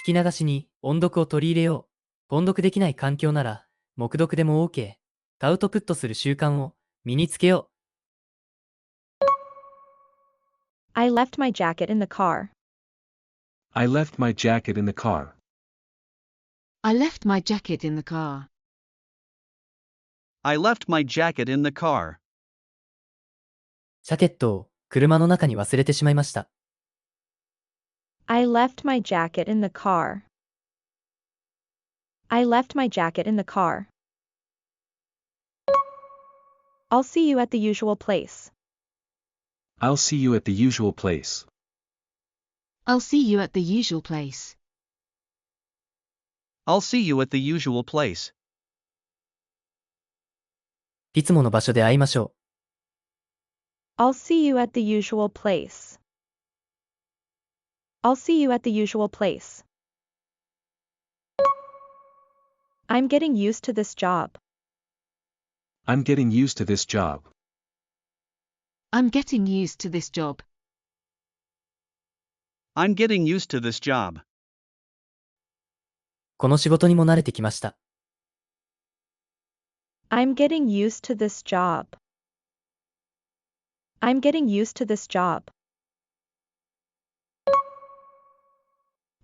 聞き流しに音読を取り入れよう。音読できない環境なら、黙読でも OK。アウトプットする習慣を身につけよう。I left my jacket in the car. I left my jacket in the car. I left my jacket in the car. I left my jacket in the car. ジャケットを車の中に忘れてしまいました。I left my jacket in the car. I left my jacket in the car. I'll see you at the usual place. I'll see you at the usual place. I'll see you at the usual place. I'll see you at the usual place. いつもの場所で会いましょう。I'll see you at the usual place. I'll see you at the usual place. I'm getting used to this job. I'm getting used to this job. I'm getting used to this job. I'm getting used to this job. この仕事にも慣れてきました。I'm getting used to this job. I'm getting used to this job.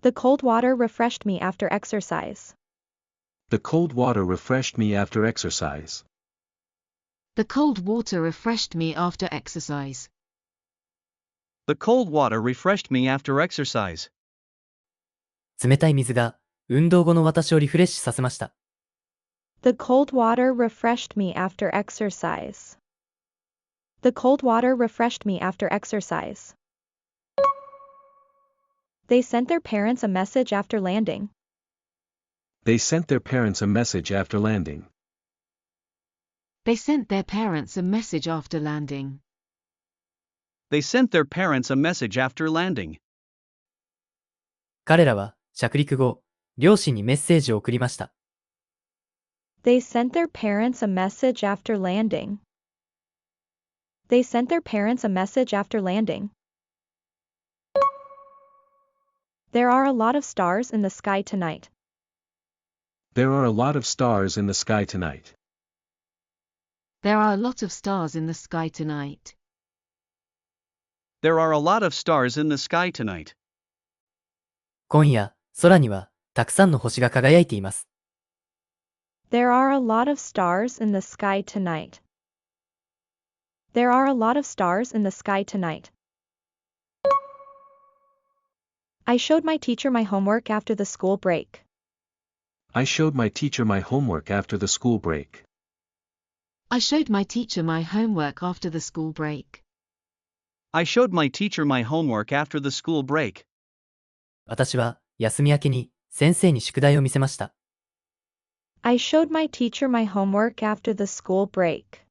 The cold water refreshed me after exercise. The cold water refreshed me after exercise. The cold water refreshed me after exercise. The cold water refreshed me after exercise. 冷たい水が運動後の私をリフレッシュさせました。The cold water refreshed me after exercise. The cold water refreshed me after exercise. They sent their parents a message after landing. They sent their parents a message after landing. They sent their parents a message after landing. They sent their parents a message after landing. 彼らは着陸後、両親にメッセージを送りました。They sent their parents a message after landing. They sent their parents a message after landing. There are a lot of stars in the sky tonight. There are a lot of stars in the sky tonight. There are a lot of stars in the sky tonight. There are a lot of stars in the sky tonight. 今夜、空にはたくさんの星が輝いています。There are a lot of stars in the sky tonight. There are a lot of stars in the sky tonight. I showed my teacher my homework after the school break. I showed my teacher my homework after the school break. I showed my teacher my homework after the school break. I showed my teacher my homework after the school break. 私は休み明けに先生に宿題を見せました。I showed my teacher my homework after the school break.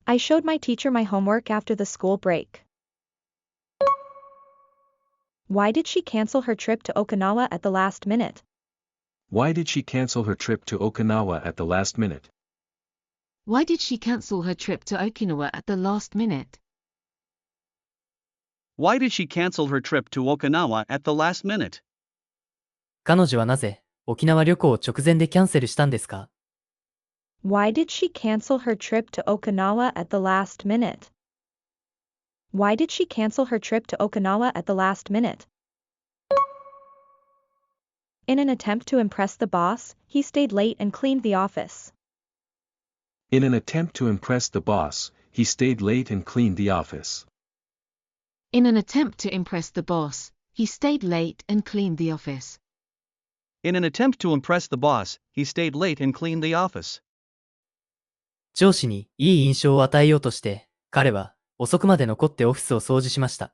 I showed my teacher my homework after the school break. Why did she cancel her trip to Okinawa at the last minute? Why did she cancel her trip to Okinawa at the last minute? Why did she cancel her trip to Okinawa at the last minute? Why did she cancel her trip to Okinawa at the last minute? 彼女はなぜ沖縄旅行を直前でキャンセルしたんですか？ Why did she cancel her trip to Okinawa at the last minute? Why did she cancel her trip to Okinawa at the last minute? In an attempt to impress the boss, he stayed late and cleaned the office. In an attempt to impress the boss, he stayed late and cleaned the office. In an attempt to impress the boss, he stayed late and cleaned the office. In an attempt to impress the boss, he stayed late and cleaned the office. 上司にいい印象を与えようとして、彼は遅くまで残ってオフィスを掃除しました。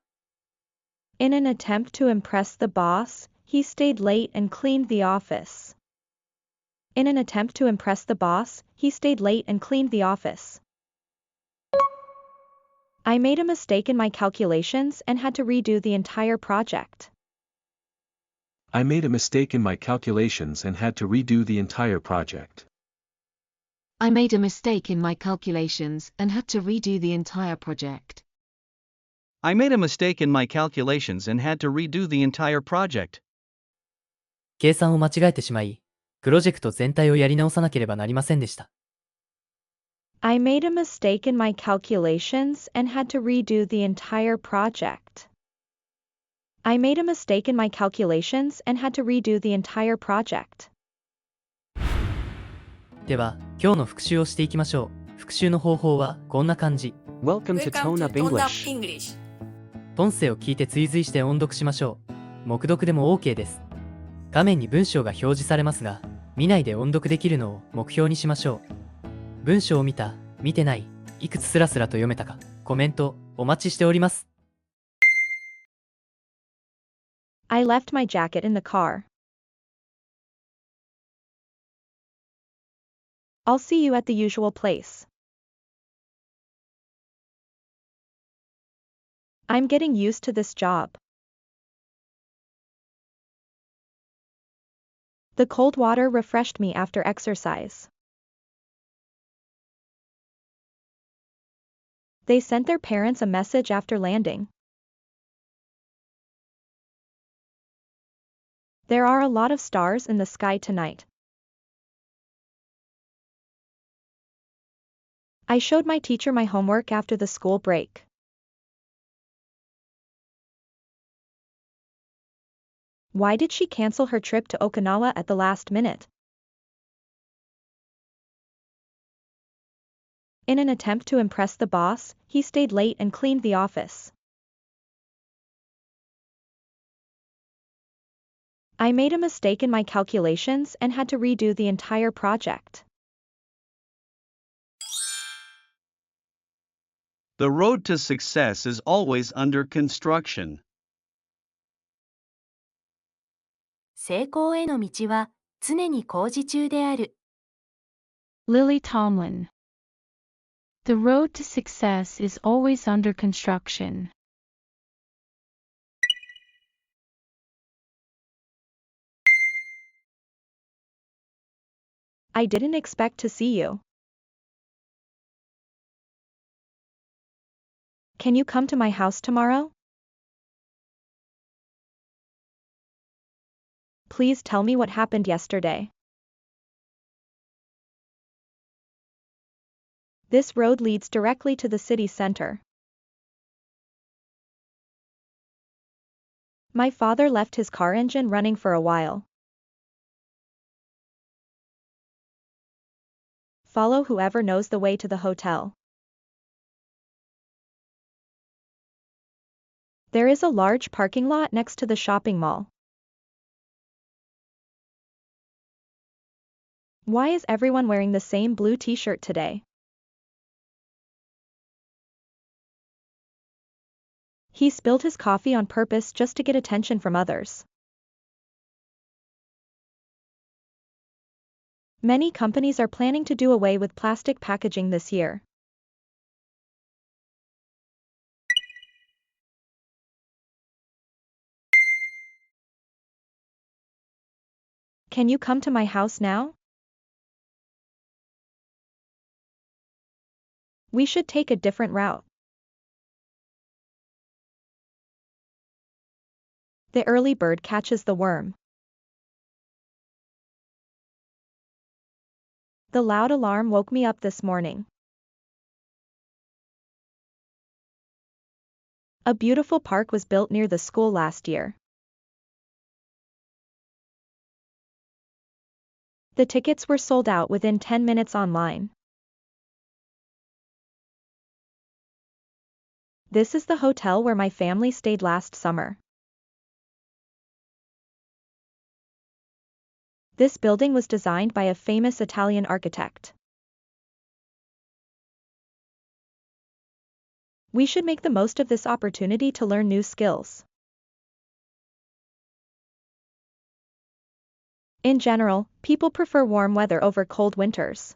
In an attempt to impress the boss, he stayed late and cleaned the office. In an attempt to impress the boss, he stayed late and cleaned the office. I made a mistake in my calculations and had to redo the entire project. I made a mistake in my calculations and had to redo the entire project. I made a mistake in my calculations and had to redo the entire project. I made a mistake in my calculations and had to redo the entire project. 計算を間違えてしまい、プロジェクト全体をやり直さなければなりませんでした。I made a mistake in my calculations and had to redo the entire project. I made a mistake in my calculations and had to redo the entire project. では、今日の復習をしていきましょう。復習の方法はこんな感じ。Welcome to Tone Up English. 音声を聞いて追随して音読しましょう。黙読でも OK です。画面に文章が表示されますが、見ないで音読できるのを目標にしましょう。文章を見た、見てない、いくつスラスラと読めたか、コメントお待ちしております。I left my jacket in the car. I'll see you at the usual place. I'm getting used to this job. The cold water refreshed me after exercise. They sent their parents a message after landing. There are a lot of stars in the sky tonight. I showed my teacher my homework after the school break. Why did she cancel her trip to Okinawa at the last minute? In an attempt to impress the boss, he stayed late and cleaned the office. I made a mistake in my calculations and had to redo the entire project. The road to success is always under construction. 成功への道は常に工事中である。Lily Tomlin. The road to success is always under construction. I didn't expect to see you. Can you come to my house tomorrow? Please tell me what happened yesterday. This road leads directly to the city center. My father left his car engine running for a while. Follow whoever knows the way to the hotel. There is a large parking lot next to the shopping mall. Why is everyone wearing the same blue t-shirt today? He spilled his coffee on purpose just to get attention from others. Many companies are planning to do away with plastic packaging this year. Can you come to my house now? We should take a different route. The early bird catches the worm. The loud alarm woke me up this morning. A beautiful park was built near the school last year. The tickets were sold out within 10 minutes online. This is the hotel where my family stayed last summer. This building was designed by a famous Italian architect. We should make the most of this opportunity to learn new skills. In general, people prefer warm weather over cold winters.